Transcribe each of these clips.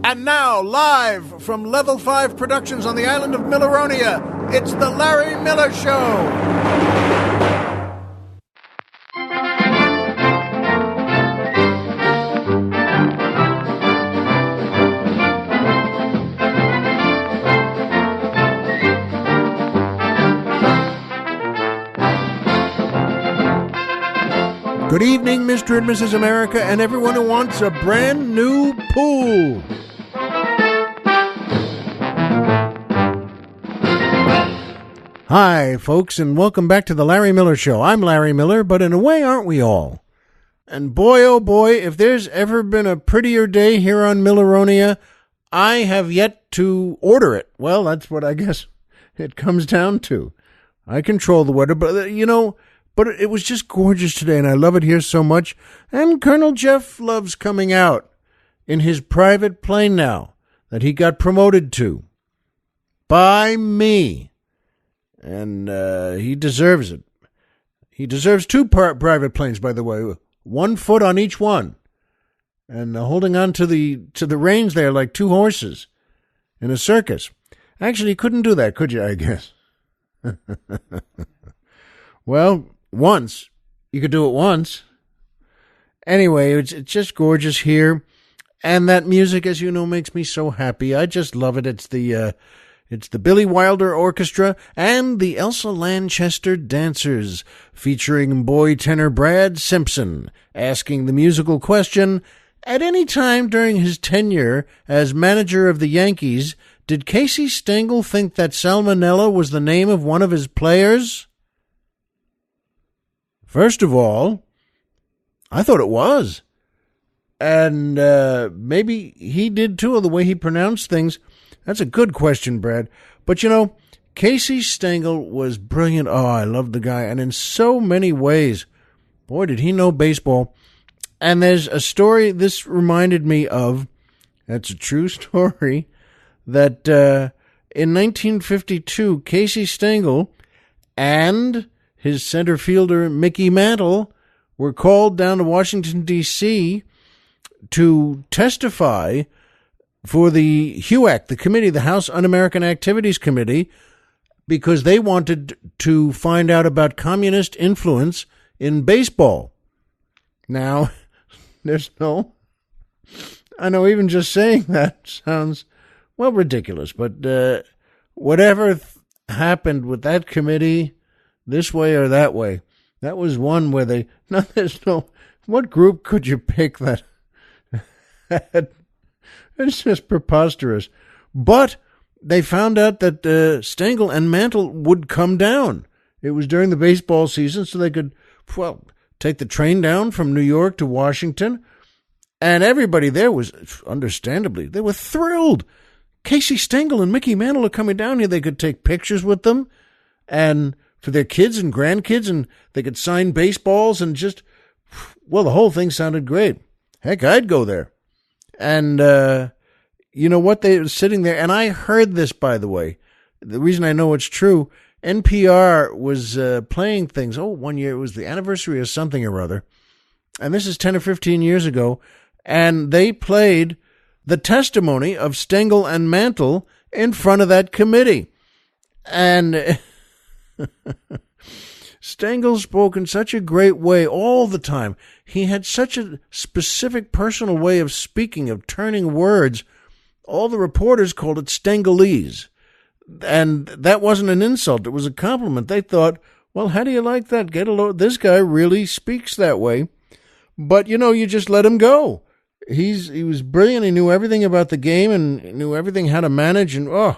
And now, live from Level 5 Productions on the island of Milleronia, it's The Larry Miller Show. Good evening, Mr. and Mrs. America, and everyone who wants a brand new pool. Hi, folks, and welcome back to the Larry Miller Show. I'm Larry Miller, but in a way, aren't we all? And boy, oh boy, if there's ever been a prettier day here on Milleronia, I have yet to order it. Well, that's what I guess it comes down to. I control the weather, but But it was just gorgeous today, and I love it here so much. And Colonel Jeff loves coming out in his private plane now that he got promoted to by me. And he deserves it. He deserves two private planes, by the way, 1 foot on each one. And holding on to the reins there like two horses in a circus. Actually, you couldn't do that, could you, I guess? Well, once. You could do it once. Anyway, it's just gorgeous here. And that music, as you know, makes me so happy. I just love it. It's the Billy Wilder Orchestra and the Elsa Lanchester Dancers, featuring boy tenor Brad Simpson, asking the musical question, at any time during his tenure as manager of the Yankees, did Casey Stengel think that Salmonella was the name of one of his players? First of all, I thought it was. And maybe he did too, the way he pronounced things. That's a good question, Brad. But Casey Stengel was brilliant. Oh, I love the guy. And in so many ways, boy, did he know baseball. And there's a story this reminded me of. That's a true story. That in 1952, Casey Stengel and his center fielder, Mickey Mantle, were called down to Washington, D.C. to testify for the HUAC, the committee, the House Un-American Activities Committee, because they wanted to find out about communist influence in baseball. Now, I know even just saying that sounds, well, ridiculous, but whatever happened with that committee, this way or that way. That was one where what group could you pick that? It's just preposterous. But they found out that Stengel and Mantle would come down. It was during the baseball season, so they could, take the train down from New York to Washington. And everybody there was, understandably, they were thrilled. Casey Stengel and Mickey Mantle are coming down here. They could take pictures with them. And for their kids and grandkids, and they could sign baseballs and the whole thing sounded great. Heck, I'd go there. And you know what? They were sitting there, and I heard this, by the way. The reason I know it's true, NPR was playing things. One year it was the anniversary of something or other, and this is 10 or 15 years ago, and they played the testimony of Stengel and Mantle in front of that committee. And Stengel spoke in such a great way all the time. He had such a specific personal way of speaking, of turning words. All the reporters called it Stengelese. And that wasn't an insult. It was a compliment. They thought, well, how do you like that? Get a load. This guy really speaks that way. But, you just let him go. He was brilliant. He knew everything about the game and knew everything how to manage. And,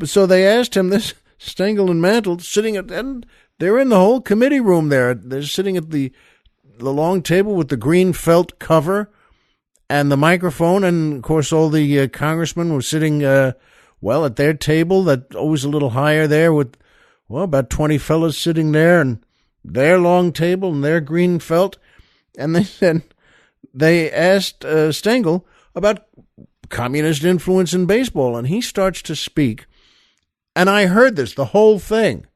so they asked him this. Stengel and Mantle and they're in the whole committee room there. They're sitting at the long table with the green felt cover and the microphone. And, of course, all the congressmen were sitting, at their table, that always a little higher there with, about 20 fellas sitting there and their long table and their green felt. And they asked Stengel about communist influence in baseball. And he starts to speak. And I heard this, the whole thing.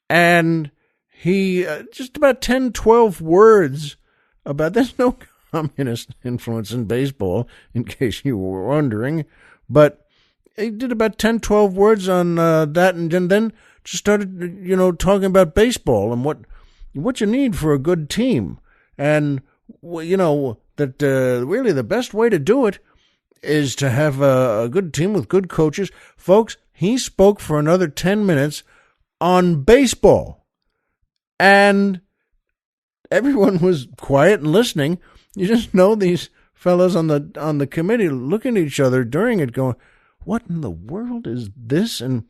And he, just about 10, 12 words about, there's no communist influence in baseball, in case you were wondering. But he did about 10, 12 words on that, and then just started, talking about baseball and what you need for a good team. And, that really the best way to do it is to have a good team with good coaches. Folks, he spoke for another 10 minutes on baseball. And everyone was quiet and listening. You just know these fellows on the committee looking at each other during it going, what in the world is this? And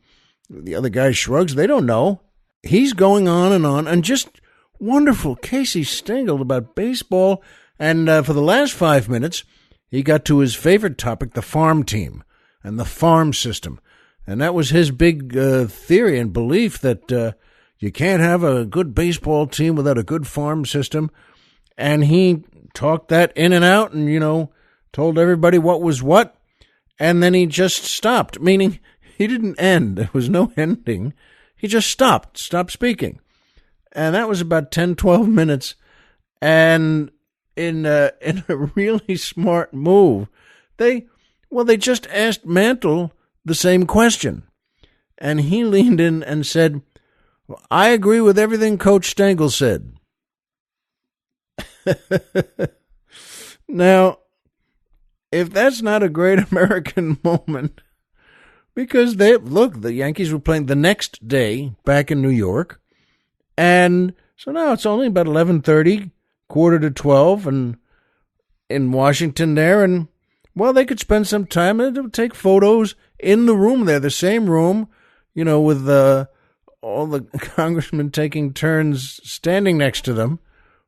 the other guy shrugs. They don't know. He's going on, and just wonderful. Casey Stengel about baseball. And for the last 5 minutes, he got to his favorite topic, the farm team and the farm system. And that was his big theory and belief that you can't have a good baseball team without a good farm system. And he talked that in and out and, told everybody what was what. And then he just stopped, meaning he didn't end. There was no ending. He just stopped speaking. And that was about 10, 12 minutes. And in a really smart move, they just asked Mantle the same question. And he leaned in and said, I agree with everything Coach Stengel said. Now, if that's not a great American moment, because the Yankees were playing the next day back in New York, and so now it's only about 11:30, quarter to 12, and in Washington there, and well, they could spend some time and take photos in the room there, the same room, with all the congressmen taking turns standing next to them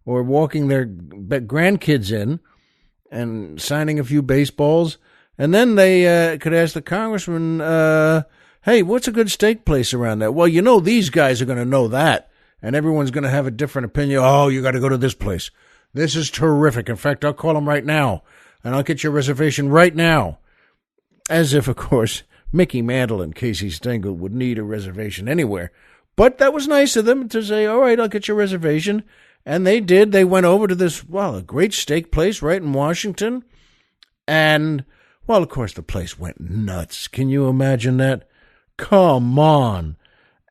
or walking their grandkids in and signing a few baseballs. And then they could ask the congressman, hey, what's a good steak place around there? Well, these guys are going to know that. And everyone's going to have a different opinion. Oh, you got to go to this place. This is terrific. In fact, I'll call them right now, and I'll get your reservation right now. As if, of course, Mickey Mantle and Casey Stengel would need a reservation anywhere. But that was nice of them to say, all right, I'll get your reservation. And they did. They went over to this, a great steak place right in Washington. And, of course, the place went nuts. Can you imagine that? Come on.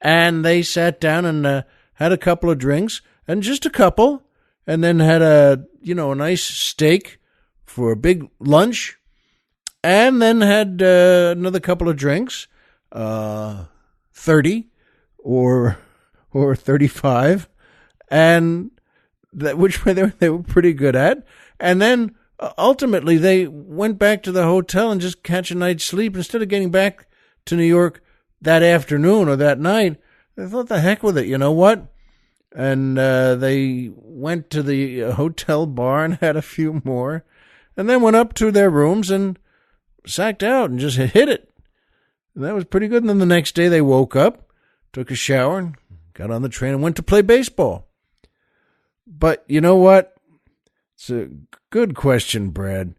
And they sat down and had a couple of drinks, and just a couple, and then had a nice steak for a big lunch, and then had another couple of drinks, 30 or 35, and which they were pretty good at. And then ultimately they went back to the hotel and just catch a night's sleep instead of getting back to New York that afternoon or that night. They thought, the heck with it, you know what? And they went to the hotel bar and had a few more, and then went up to their rooms and sacked out and just hit it. And that was pretty good. And then the next day they woke up, took a shower, and got on the train and went to play baseball. But you know what? It's a good question, Brad.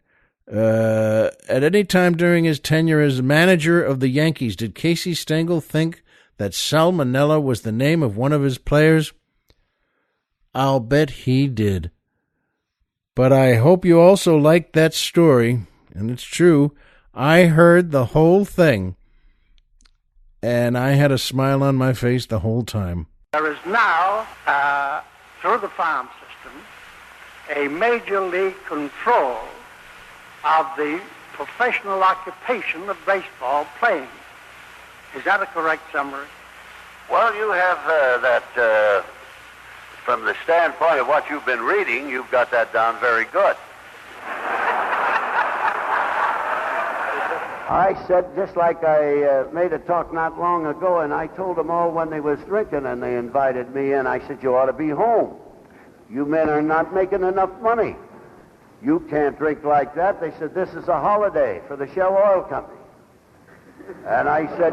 At any time during his tenure as manager of the Yankees, did Casey Stengel think that salmonella was the name of one of his players? I'll bet he did. But I hope you also liked that story, and it's true. I heard the whole thing, and I had a smile on my face the whole time. There is now, through the farm system, a major league control of the professional occupation of baseball playing. Is that a correct summary? Well, you have that, from the standpoint of what you've been reading, you've got that down very good. I said, just like I made a talk not long ago, and I told them all when they was drinking and they invited me in, I said, you ought to be home. You men are not making enough money. You can't drink like that. They said, this is a holiday for the Shell Oil Company. And I said,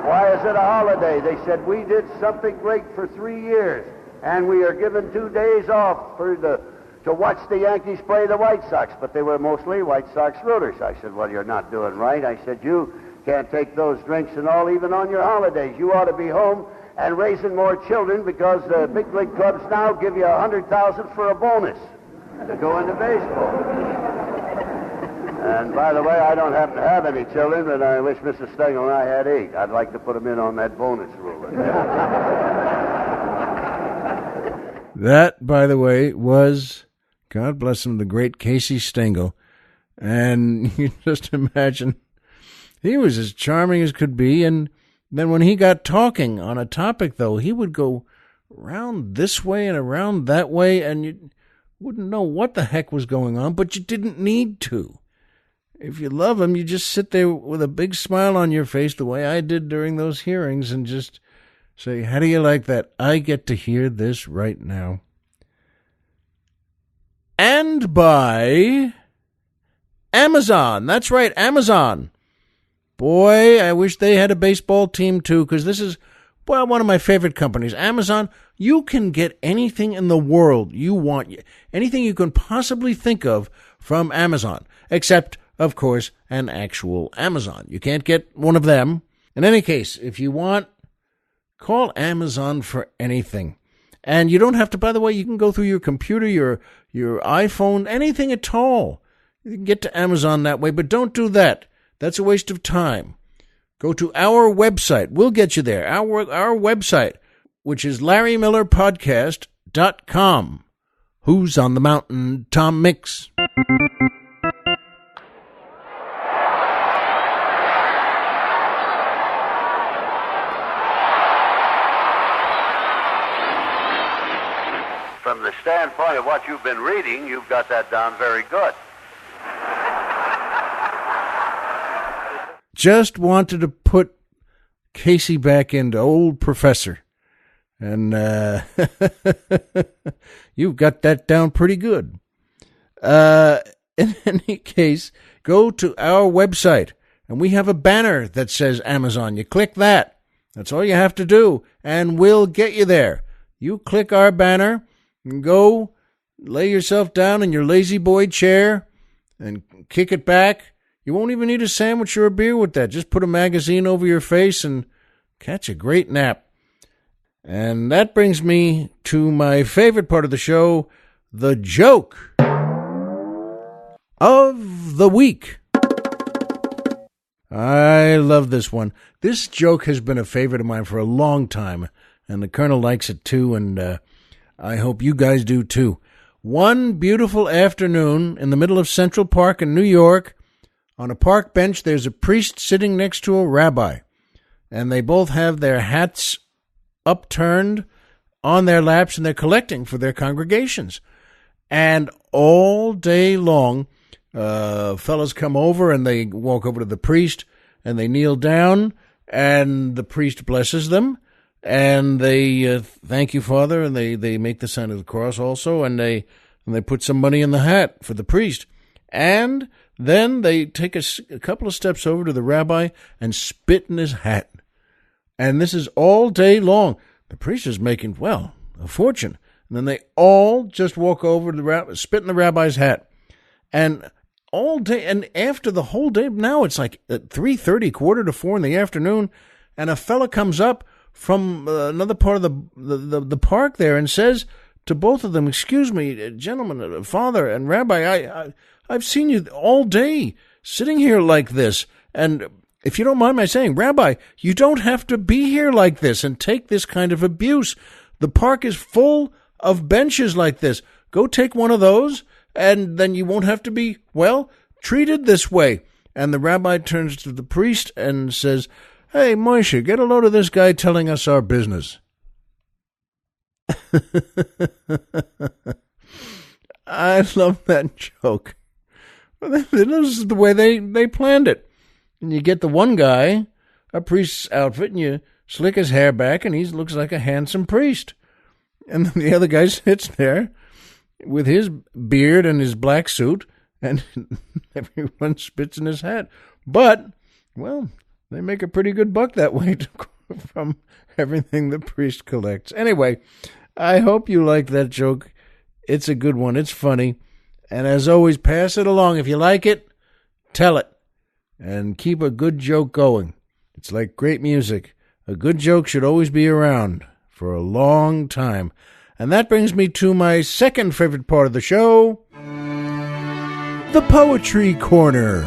why is it a holiday? They said, we did something great for 3 years, and we are given 2 days off to watch the Yankees play the White Sox. But they were mostly White Sox rooters. I said, well, you're not doing right. I said, you can't take those drinks and all, even on your holidays. You ought to be home and raising more children, because the big league clubs now give you $100,000 for a bonus. to go into baseball. And by the way, I don't happen to have any children, but I wish Mrs. Stengel and I had 8. I'd like to put them in on that bonus rule. That, by the way, was, God bless him, the great Casey Stengel. And you just imagine, he was as charming as could be. And then when he got talking on a topic, though, he would go around this way and around that way, and you wouldn't know what the heck was going on, but you didn't need to. If you love him, you just sit there with a big smile on your face, the way I did during those hearings, and just say, how do you like that? I get to hear this right now. And by Amazon. That's right, Amazon. Boy, I wish they had a baseball team too, because this is, well, one of my favorite companies. Amazon, you can get anything in the world you want, anything you can possibly think of from Amazon, except, of course, an actual Amazon. You can't get one of them. In any case, if you want, call Amazon for anything. And you don't have to, by the way, you can go through your computer, your iPhone, anything at all. You can get to Amazon that way, but don't do that. That's a waste of time. Go to our website. We'll get you there. Our website, which is LarryMillerPodcast.com. Who's on the Mountain? Tom Mix. From the standpoint of what you've been reading, you've got that down very good. Just wanted to put Casey back into old professor. And you've got that down pretty good. In any case, go to our website, and we have a banner that says Amazon. You click that. That's all you have to do, and we'll get you there. You click our banner, and go lay yourself down in your lazy boy chair and kick it back. You won't even need a sandwich or a beer with that. Just put a magazine over your face and catch a great nap. And that brings me to my favorite part of the show, the joke of the week. I love this one. This joke has been a favorite of mine for a long time, and the Colonel likes it too, and I hope you guys do too. One beautiful afternoon in the middle of Central Park in New York, on a park bench, there's a priest sitting next to a rabbi, and they both have their hats upturned on their laps, and they're collecting for their congregations. And all day long, fellas come over, and they walk over to the priest, and they kneel down, and the priest blesses them, and they thank you, Father, and they make the sign of the cross also, and they put some money in the hat for the priest. And then they take a couple of steps over to the rabbi and spit in his hat. And this is all day long. The priest is making, well, a fortune. And then they all just walk over to the rabbi, spit in the rabbi's hat. And all day, and after the whole day, now it's like at 3:30, 3:45 in the afternoon, and a fella comes up from another part of the park there and says to both of them, excuse me, gentlemen, Father and Rabbi, I've seen you all day sitting here like this, and if you don't mind my saying, Rabbi, you don't have to be here like this and take this kind of abuse. The park is full of benches like this. Go take one of those, and then you won't have to be, well, treated this way. And the rabbi turns to the priest and says, hey, Moshe, get a load of this guy telling us our business. I love that joke. This is the way they planned it. And you get the one guy, a priest's outfit, and you slick his hair back, and he looks like a handsome priest. And then the other guy sits there with his beard and his black suit, and everyone spits in his hat. But, well, they make a pretty good buck that way from everything the priest collects. Anyway, I hope you like that joke. It's a good one. It's funny. And as always, pass it along. If you like it, tell it. And keep a good joke going. It's like great music. A good joke should always be around for a long time. And that brings me to my second favorite part of the show, the Poetry Corner.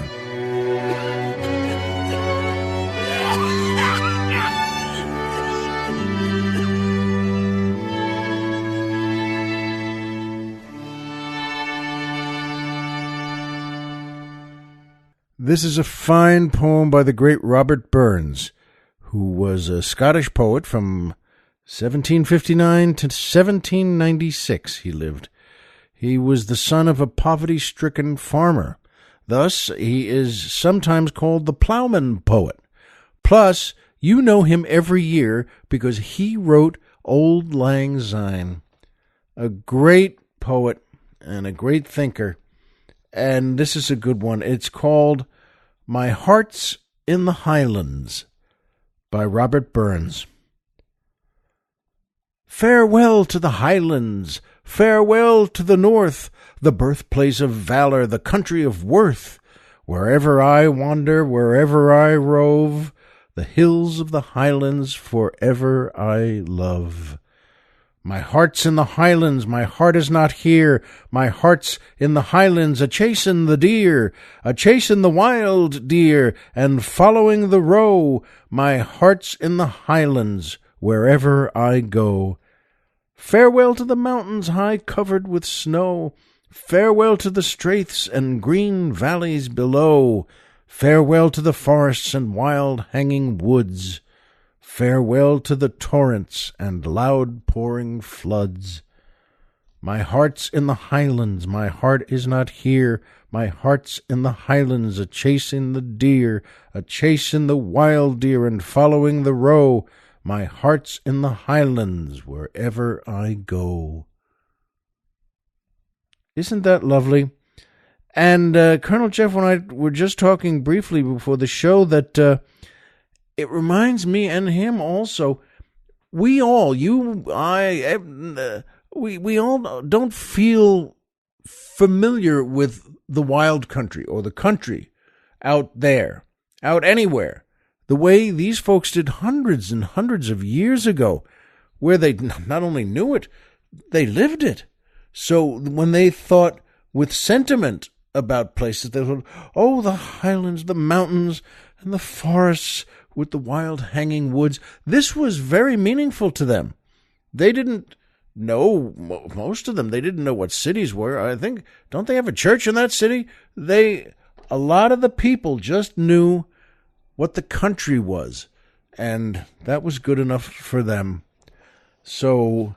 This is a fine poem by the great Robert Burns, who was a Scottish poet from 1759 to 1796 he lived. He was the son of a poverty-stricken farmer. Thus, he is sometimes called the plowman poet. Plus, you know him every year because he wrote Auld Lang Syne. A great poet and a great thinker. And this is a good one. It's called My Heart's in the Highlands by Robert Burns. Farewell to the Highlands, farewell to the North, the birthplace of valor, the country of worth. Wherever I wander, wherever I rove, the hills of the Highlands forever I love. My heart's in the Highlands, my heart is not here. My heart's in the Highlands, a-chasing the deer, a-chasing the wild deer, and following the roe. My heart's in the Highlands, wherever I go. Farewell to the mountains high covered with snow. Farewell to the straths and green valleys below. Farewell to the forests and wild hanging woods. Farewell to the torrents and loud pouring floods. My heart's in the Highlands, my heart is not here. My heart's in the Highlands, a-chasing the deer, a-chasing the wild deer and following the roe. My heart's in the Highlands, wherever I go. Isn't that lovely? And Colonel Jeff and I were just talking briefly before the show that it reminds me and him also, we all, you, I, we all don't feel familiar with the wild country or the country out there, out anywhere, the way these folks did hundreds and hundreds of years ago, where they not only knew it, they lived it. So when they thought with sentiment about places, they thought, oh, the highlands, the mountains, and the forests with the wild hanging woods. This was very meaningful to them. They didn't know, most of them, they didn't know what cities were. I think, don't they have a church in that city? A lot of the people just knew what the country was, and that was good enough for them. So,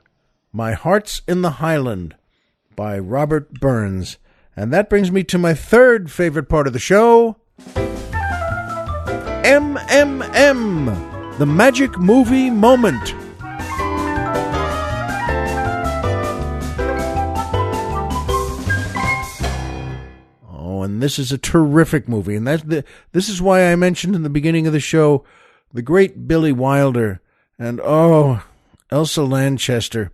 My Heart's in the Highland by Robert Burns. And that brings me to my third favorite part of the show, MMM, the Magic Movie Moment. Oh, and this is a terrific movie, and this is why I mentioned in the beginning of the show the great Billy Wilder, and Elsa Lanchester.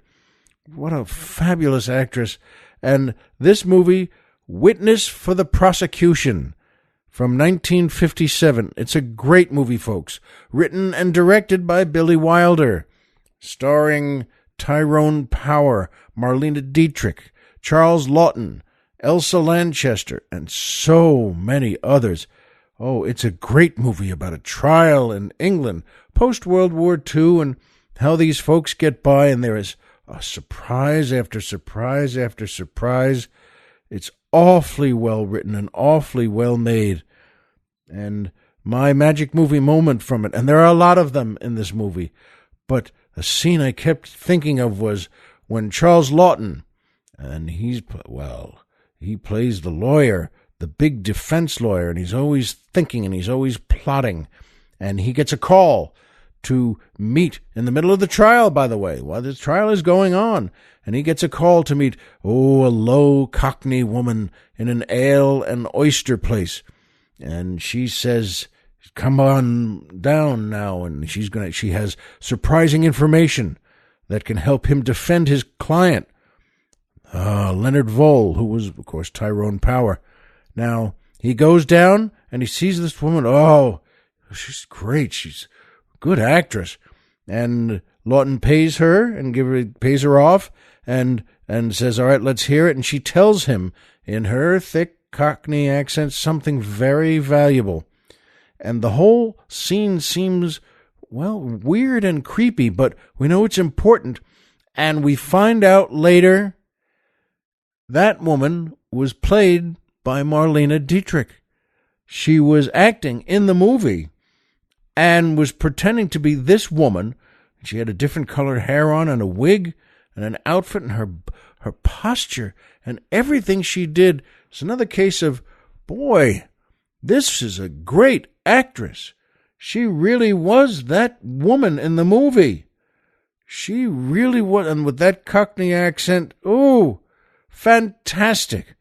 What a fabulous actress. And this movie, Witness for the Prosecution, from 1957. It's a great movie, folks. Written and directed by Billy Wilder. Starring Tyrone Power, Marlene Dietrich, Charles Laughton, Elsa Lanchester, and so many others. Oh, it's a great movie about a trial in England, post-World War II, and how these folks get by, and there is a surprise after surprise after surprise. It's awfully well written and awfully well made. And my magic movie moment from it, and there are a lot of them in this movie, but a scene I kept thinking of was when Charles Laughton, and he plays the lawyer, the big defense lawyer, and he's always thinking and he's always plotting, and he gets a call to meet in the middle of the trial, by the way, while the trial is going on. And he gets a call to meet, a low Cockney woman in an ale and oyster place. And she says, come on down now. And she has surprising information that can help him defend his client, Leonard Vole, who was, of course, Tyrone Power. Now, he goes down and he sees this woman. Oh, she's great. She's good actress. And Laughton pays her and pays her off, and says, all right, let's hear it. And she tells him in her thick Cockney accent something very valuable. And the whole scene seems, well, weird and creepy, but we know it's important. And we find out later that woman was played by Marlene Dietrich. She was acting in the movie and was pretending to be this woman. She had a different colored hair on and a wig and an outfit, and her posture and everything she did. It's another case of, boy, this is a great actress. She really was that woman in the movie. She really was, and with that Cockney accent, ooh, fantastic.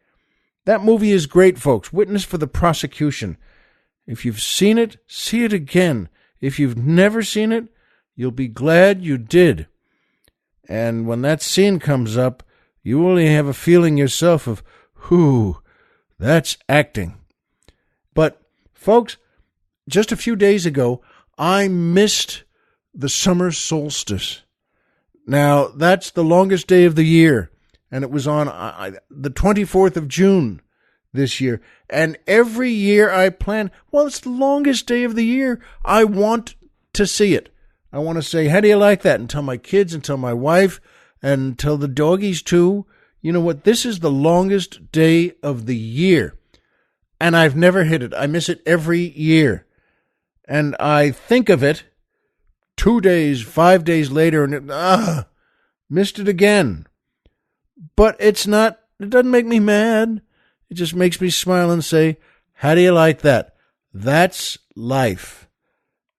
That movie is great, folks. Witness for the Prosecution. If you've seen it, see it again. If you've never seen it, you'll be glad you did. And when that scene comes up, you only have a feeling yourself of, whew, that's acting. But, folks, just a few days ago, I missed the summer solstice. Now, that's the longest day of the year, and it was on the 24th of June this year. And every year I plan, well, it's the longest day of the year. I want to see it. I want to say, how do you like that? And tell my kids and tell my wife and tell the doggies too. You know what? This is the longest day of the year. And I've never hit it. I miss it every year. And I think of it 2 days, 5 days later, and missed it again. But it doesn't make me mad. It just makes me smile and say, how do you like that? That's life.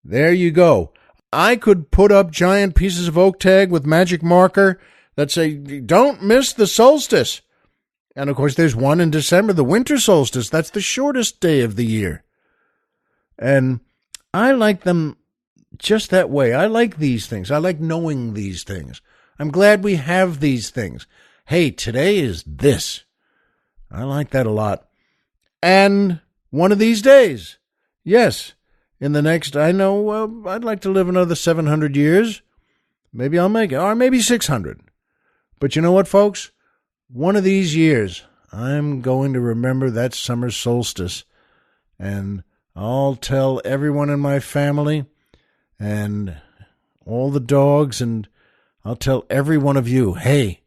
There you go. I could put up giant pieces of oak tag with magic marker that say, don't miss the solstice. And, of course, there's one in December, the winter solstice. That's the shortest day of the year. And I like them just that way. I like these things. I like knowing these things. I'm glad we have these things. Hey, today is this. I like that a lot. And one of these days, yes, in the next, I know, I'd like to live another 700 years. Maybe I'll make it, or maybe 600. But you know what, folks? One of these years, I'm going to remember that summer solstice. And I'll tell everyone in my family and all the dogs, and I'll tell every one of you, hey,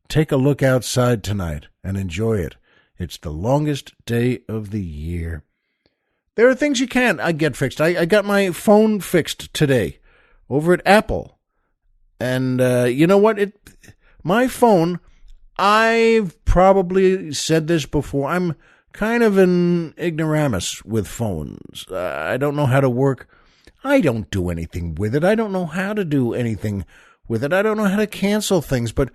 take a look outside tonight and enjoy it. It's the longest day of the year. There are things you can't get fixed. I got my phone fixed today over at Apple. And you know what? My phone, I've probably said this before. I'm kind of an ignoramus with phones. I don't know how to work. I don't do anything with it. I don't know how to do anything with it. I don't know how to cancel things. But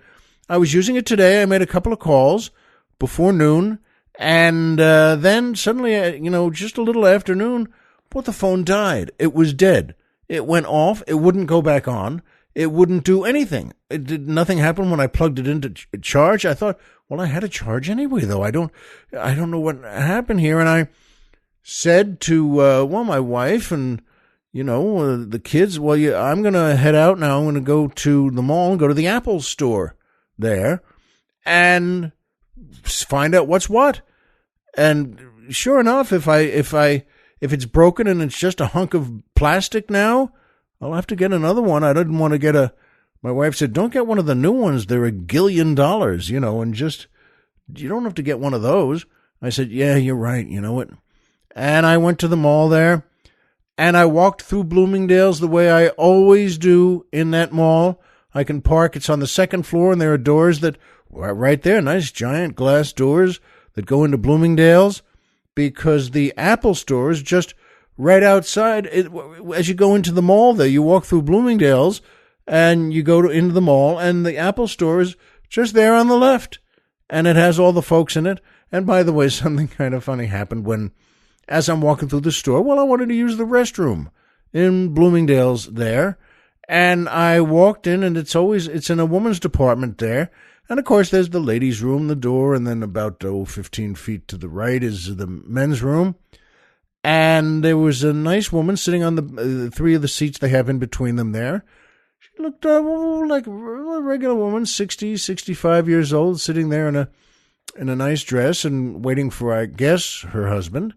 I was using it today. I made a couple of calls before noon. And then suddenly, just a little after noon, the phone died. It was dead. It went off. It wouldn't go back on. It wouldn't do anything. Nothing happened when I plugged it into charge. I thought, I had a charge anyway, though. I don't know what happened here. And I said to, my wife and, the kids, I'm going to head out now. I'm going to go to the mall and go to the Apple store there and find out what's what. And sure enough, if it's broken and it's just a hunk of plastic now, I'll have to get another one. I didn't want to get my wife said, don't get one of the new ones. They're $1 gillion, and just, you don't have to get one of those. I said, yeah, you're right. You know what? And I went to the mall there and I walked through Bloomingdale's the way I always do in that mall. I can park. It's on the second floor and there are doors that right there, nice giant glass doors that go into Bloomingdale's, because the Apple store is just right outside. As you go into the mall there, you walk through Bloomingdale's and you go into the mall, and the Apple store is just there on the left, and it has all the folks in it. And by the way, something kind of funny happened as I'm walking through the store. I wanted to use the restroom in Bloomingdale's there, and I walked in, and it's in a woman's department there. And, of course, there's the ladies' room, the door, and then about 15 feet to the right is the men's room. And there was a nice woman sitting on the three of the seats they have in between them there. She looked like a regular woman, 60, 65 years old, sitting there in a nice dress and waiting for, I guess, her husband.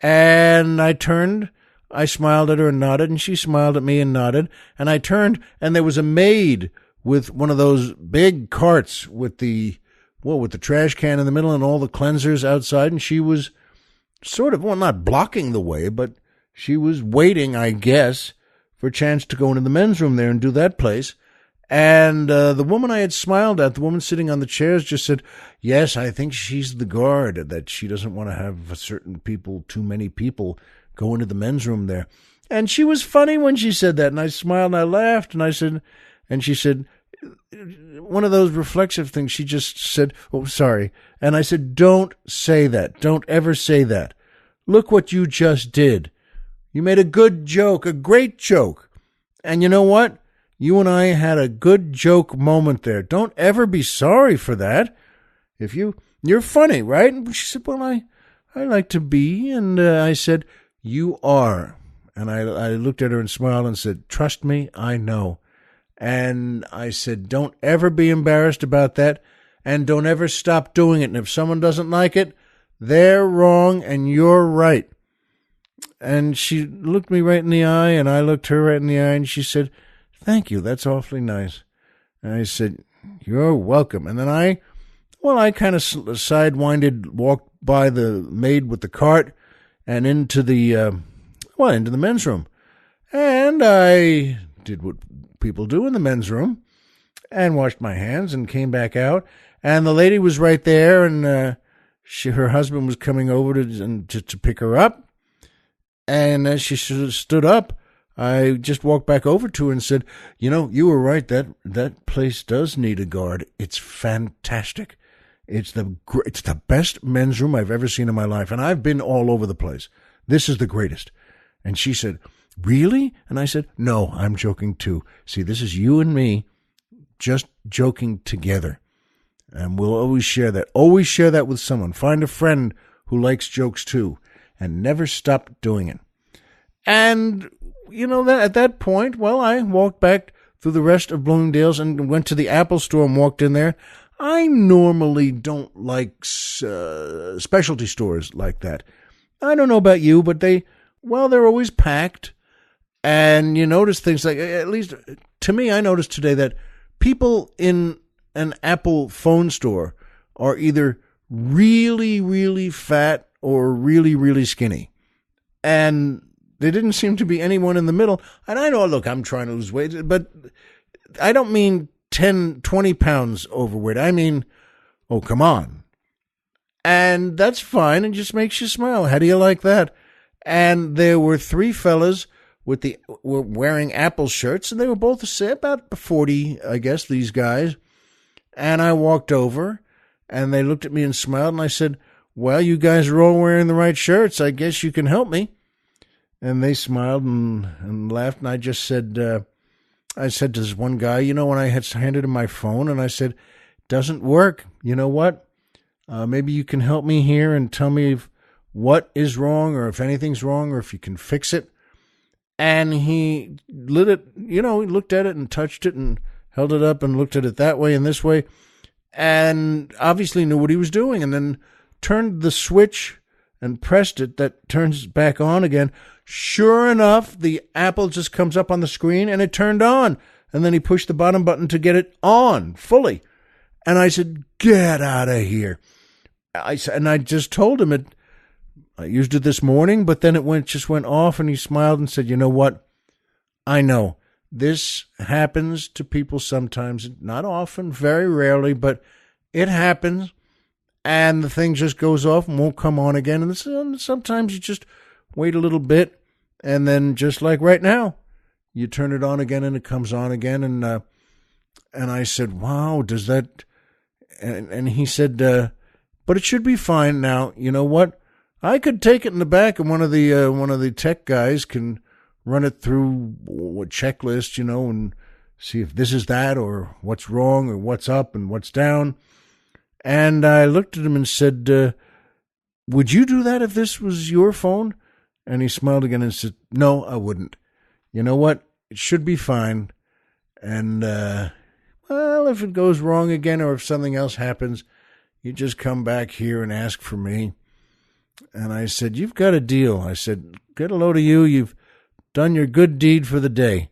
And I turned, I smiled at her and nodded, and she smiled at me and nodded. And I turned, and there was a maid with one of those big carts with the trash can in the middle and all the cleansers outside, and she was sort of, well, not blocking the way, but she was waiting, I guess, for a chance to go into the men's room there and do that place. And the woman I had smiled at, the woman sitting on the chairs, just said, yes, I think she's the guard, that she doesn't want to have too many people go into the men's room there. And she was funny when she said that, and I smiled and I laughed, and she said, one of those reflexive things, she just said, oh, sorry. And I said, don't say that. Don't ever say that. Look what you just did. You made a good joke, a great joke. And you know what? You and I had a good joke moment there. Don't ever be sorry for that. You're funny, right? And she said, well, I like to be. And I said, you are. And I looked at her and smiled and said, trust me, I know. And I said, don't ever be embarrassed about that. And don't ever stop doing it. And if someone doesn't like it, they're wrong and you're right. And she looked me right in the eye, and I looked her right in the eye, and she said, thank you, that's awfully nice. And I said, you're welcome. And then I kind of sidewinded, walked by the maid with the cart and into the men's room. And I did what people do in the men's room and washed my hands and came back out. And the lady was right there, and her husband was coming over to pick her up. And as she stood up, I just walked back over to her and said, you were right. That place does need a guard. It's fantastic. It's the best men's room I've ever seen in my life. And I've been all over the place. This is the greatest. And she said, really? And I said, no, I'm joking too. See, this is you and me just joking together. And we'll always share that. Always share that with someone. Find a friend who likes jokes too. And never stop doing it. And, at that point, well, I walked back through the rest of Bloomingdale's and went to the Apple store and walked in there. I normally don't like specialty stores like that. I don't know about you, but they're always packed. And you notice things like, at least to me, I noticed today that people in an Apple phone store are either really, really fat or really, really skinny. And there didn't seem to be anyone in the middle. And I know, look, I'm trying to lose weight, but I don't mean 10, 20 pounds overweight. I mean, oh, come on. And that's fine. It just makes you smile. How do you like that? And there were three fellas were wearing Apple shirts, and they were both about 40, I guess, these guys. And I walked over, and they looked at me and smiled, and I said, well, you guys are all wearing the right shirts. I guess you can help me. And they smiled and laughed, and I just said, I said to this one guy, when I had handed him my phone, and I said, doesn't work. You know what? Maybe you can help me here and tell me what is wrong or if anything's wrong or if you can fix it. And he lit it, he looked at it and touched it and held it up and looked at it that way and this way and obviously knew what he was doing, and then turned the switch and pressed it that turns back on again. Sure enough, the Apple just comes up on the screen and it turned on. And then he pushed the bottom button to get it on fully. And I said, get out of here. I just told him I used it this morning, but then it just went off, and he smiled and said, you know what? I know this happens to people sometimes, not often, very rarely, but it happens. And the thing just goes off and won't come on again. And sometimes you just wait a little bit, and then just like right now, you turn it on again and it comes on again. And I said, wow, does that? And he said, but it should be fine now. You know what? I could take it in the back, and one of the tech guys can run it through a checklist, and see if this is that or what's wrong or what's up and what's down. And I looked at him and said, would you do that if this was your phone? And he smiled again and said, no, I wouldn't. You know what? It should be fine. And, well, if it goes wrong again or if something else happens, you just come back here and ask for me. And I said, you've got a deal. I said, get a load of you. You've done your good deed for the day.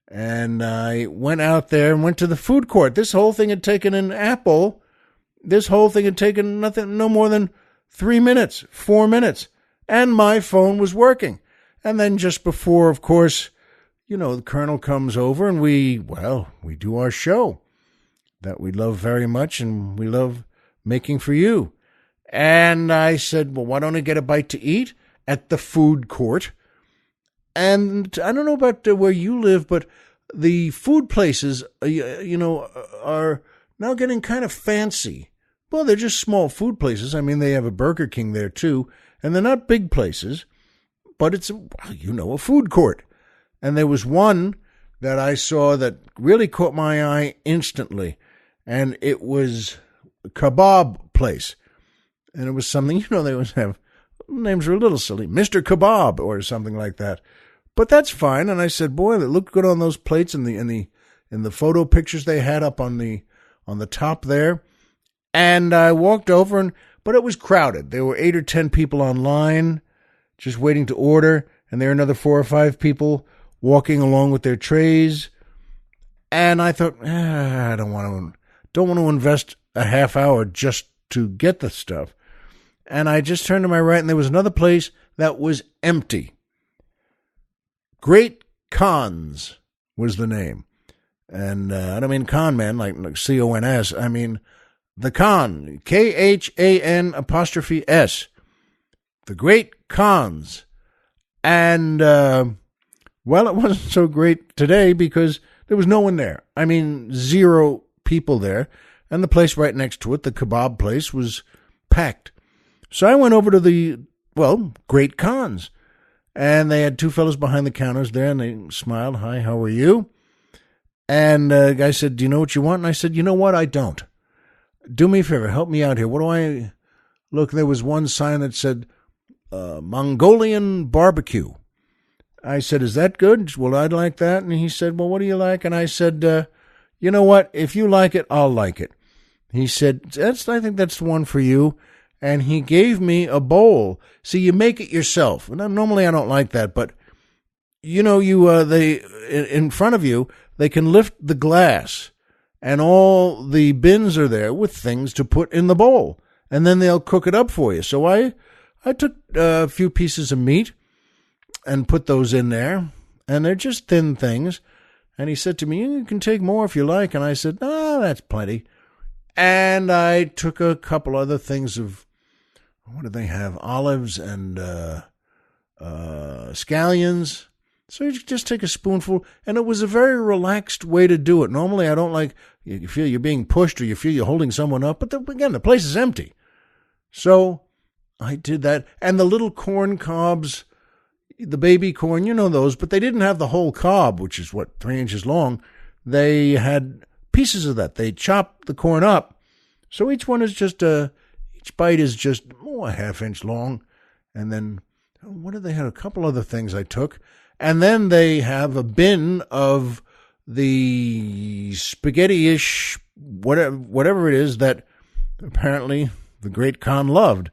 And I went out there and went to the food court. This whole thing had taken an apple. This whole thing had taken no more than 3 minutes, 4 minutes. And my phone was working. And then just before, of course, the colonel comes over and we do our show that we love very much and we love making for you. And I said, well, why don't I get a bite to eat at the food court? And I don't know about where you live, but the food places, are now getting kind of fancy. Well, they're just small food places. I mean, they have a Burger King there too, and they're not big places, but it's, a food court. And there was one that I saw that really caught my eye instantly, and it was a kebab place. And it was something, they always have, names are a little silly, Mr. Kebab or something like that. But that's fine. And I said, boy, it looked good on those plates in the photo pictures they had up on the top there. And I walked over but it was crowded. There were 8 or 10 people online just waiting to order. And there were another 4 or 5 people walking along with their trays. And I thought, I don't want to invest a half hour just to get the stuff. And I just turned to my right and there was another place that was empty. Great Cons was the name. And I don't mean con man like C-O-N-S. I mean the con, K-H-A-N''S. The Great Cons. And, it wasn't so great today because there was no one there. I mean, 0 people there. And the place right next to it, the kebab place, was packed. So I went over to the, Great Cons. And they had 2 fellows behind the counters there, and they smiled. Hi, how are you? And the guy said, do you know what you want? And I said, you know what? I don't. Do me a favor. Help me out here. What do I... Look, there was one sign that said, Mongolian barbecue. I said, is that good? Well, I'd like that. And he said, well, what do you like? And I said, you know what? If you like it, I'll like it. He said, I think that's the one for you. And he gave me a bowl. See, you make it yourself. Normally I don't like that, but they in front of you, they can lift the glass and all the bins are there with things to put in the bowl. And then they'll cook it up for you. So I took a few pieces of meat and put those in there, and they're just thin things. And he said to me, you can take more if you like. And I said, that's plenty. And I took a couple other things of, what did they have? Olives and scallions. So you just take a spoonful, and it was a very relaxed way to do it. Normally I don't like, you feel you're being pushed or you feel you're holding someone up, but again, the place is empty. So I did that. And the little corn cobs, the baby corn, those, but they didn't have the whole cob, which is 3 inches long. They had pieces of that. They chopped the corn up. So each one is just each bite is just a half-inch long. And then, what did they have? A couple other things I took. And then they have a bin of the spaghetti-ish, whatever it is that apparently the Great Khan loved.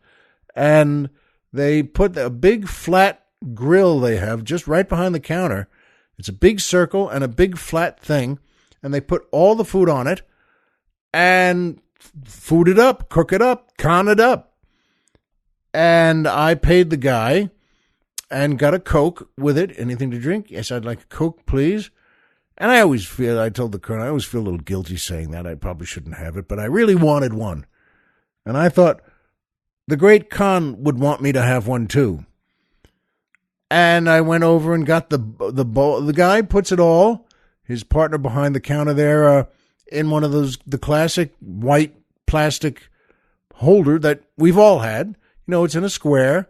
And they put a big flat grill they have just right behind the counter. It's a big circle and a big flat thing. And they put all the food on it and food it up, cook it up, con it up. And I paid the guy and got a Coke with it. Anything to drink? Yes, I'd like a Coke, please. And I told the colonel, I always feel a little guilty saying that. I probably shouldn't have it, but I really wanted one. And I thought the Great Khan would want me to have one too. And I went over and got the bowl. The guy puts it all, his partner behind the counter there, in one of the classic white plastic holder that we've all had. It's in a square,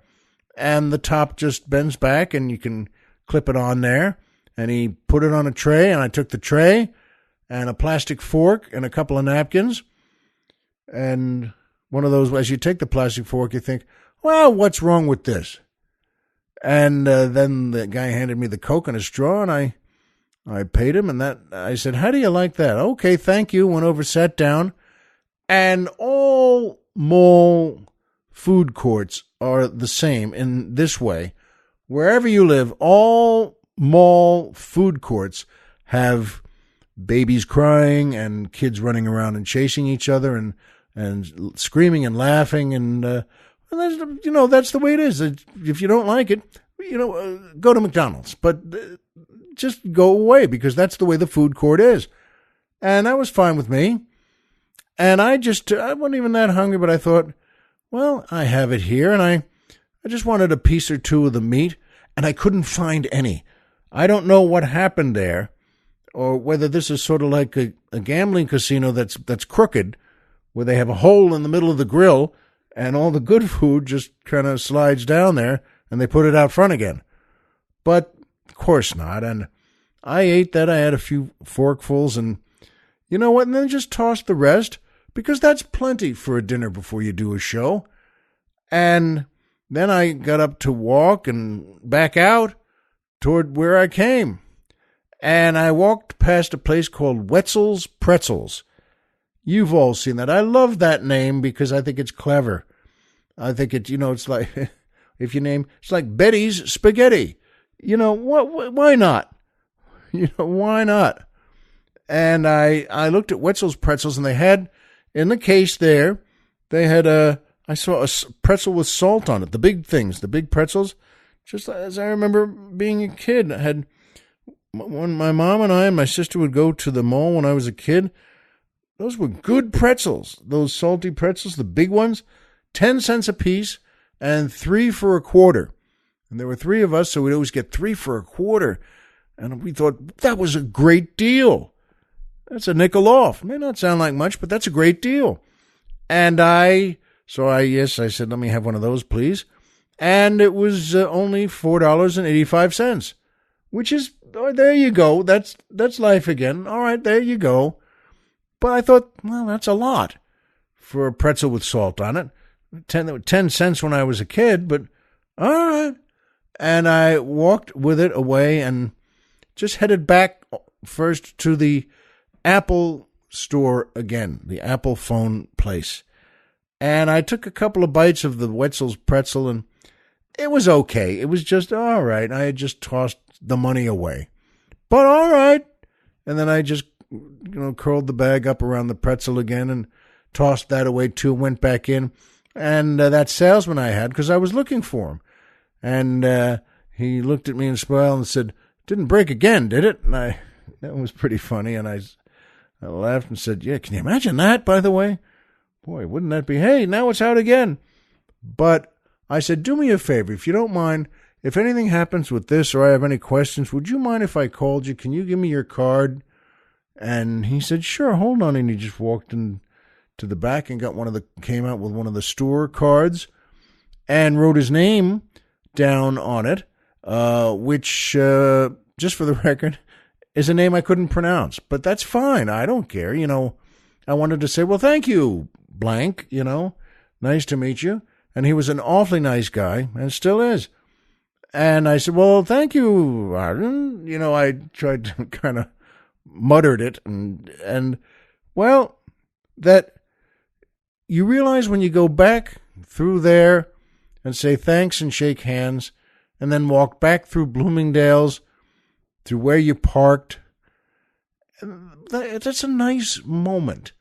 and the top just bends back, and you can clip it on there. And he put it on a tray, and I took the tray and a plastic fork and a couple of napkins. And one of those, as you take the plastic fork, you think, well, what's wrong with this? And then the guy handed me the Coke and a straw, and I I paid him, and I said, how do you like that? Okay, thank you. Went over, sat down, and all mall food courts are the same in this way. Wherever you live, all mall food courts have babies crying and kids running around and chasing each other and screaming and laughing, and that's the way it is. If you don't like it, go to McDonald's, but just go away, because that's the way the food court is. And that was fine with me. And I wasn't even that hungry, but I thought, well, I have it here, and I just wanted a piece or two of the meat, and I couldn't find any. I don't know what happened there, or whether this is sort of like a gambling casino that's crooked, where they have a hole in the middle of the grill, and all the good food just kind of slides down there, and they put it out front again. But of course not. And I ate that. I had a few forkfuls, and you know what? And then just tossed the rest, because that's plenty for a dinner before you do a show. And then I got up to walk and back out toward where I came. And I walked past a place called Wetzel's Pretzels. You've all seen that. I love that name because I think it's clever. I think it's like, if you name, it's like Betty's Spaghetti. Why not? Why not? And I looked at Wetzel's Pretzels, and they had, in the case there, they had I saw a pretzel with salt on it, the big things, the big pretzels, just as I remember being a kid. When my mom and I and my sister would go to the mall when I was a kid, those were good pretzels, those salty pretzels, the big ones, 10 cents a piece and 3 for a quarter. And there were 3 of us, so we'd always get 3 for a quarter. And we thought, that was a great deal. That's a nickel off. May not sound like much, but that's a great deal. And I said, let me have one of those, please. And it was only $4.85, which is, there you go. That's life again. All right, there you go. But I thought, well, that's a lot for a pretzel with salt on it. 10 cents when I was a kid, but all right. And I walked with it away and just headed back first to the Apple store again, the Apple phone place. And I took a couple of bites of the Wetzel's pretzel, and it was okay. It was just all right. I had just tossed the money away. But all right. And then I just, curled the bag up around the pretzel again and tossed that away too, went back in. And that salesman I had, because I was looking for him. And he looked at me and smiled and said, "Didn't break again, did it?" And that was pretty funny. And I laughed and said, "Yeah, can you imagine that, by the way? Boy, wouldn't that be, hey, now it's out again." But I said, do me a favor, if you don't mind, if anything happens with this or I have any questions, would you mind if I called you? Can you give me your card? And he said, sure, hold on. And he just walked in to the back and came out with one of the store cards and wrote his name down on it, which, just for the record, is a name I couldn't pronounce. But that's fine. I don't care. I wanted to say, well, thank you, blank, nice to meet you. And he was an awfully nice guy, and still is. And I said, well, thank you, Arden. I tried to kind of muttered it. And well, that you realize when you go back through there and say thanks and shake hands, and then walk back through Bloomingdale's, through where you parked, that's a nice moment.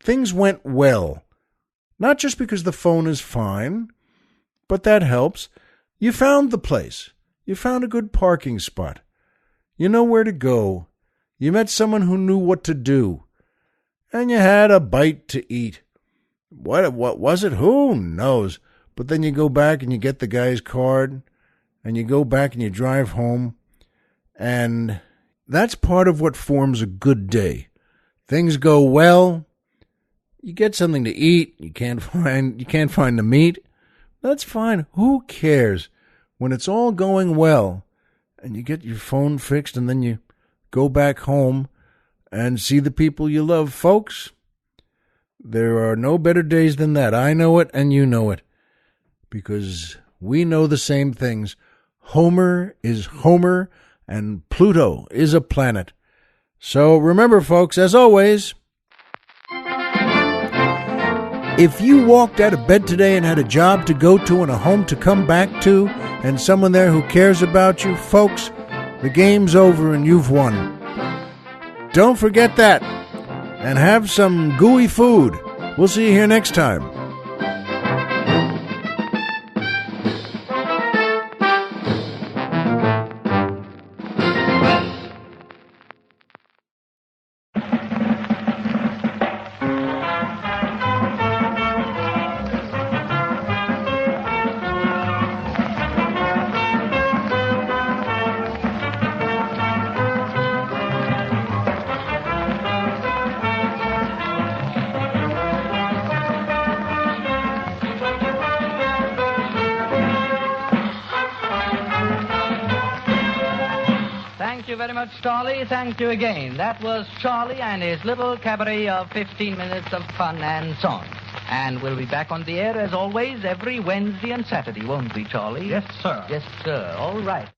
Things went well. Not just because the phone is fine, but that helps. You found the place. You found a good parking spot. You know where to go. You met someone who knew what to do. And you had a bite to eat. What was it? Who knows? But then you go back and you get the guy's card, and you go back and you drive home, and that's part of what forms a good day. Things go well. You get something to eat. You can't find the meat. That's fine. Who cares? When it's all going well, and you get your phone fixed, and then you go back home and see the people you love, folks, there are no better days than that. I know it, and you know it, because we know the same things. Homer is Homer, and Pluto is a planet. So remember, folks, as always, if you walked out of bed today and had a job to go to and a home to come back to and someone there who cares about you, folks, the game's over and you've won. Don't forget that. And have some gooey food. We'll see you here next time. Thank you very much, Charlie. Thank you again. That was Charlie and his little cabaret of 15 minutes of fun and song. And we'll be back on the air, as always, every Wednesday and Saturday, won't we, Charlie? Yes, sir. Yes, sir. All right.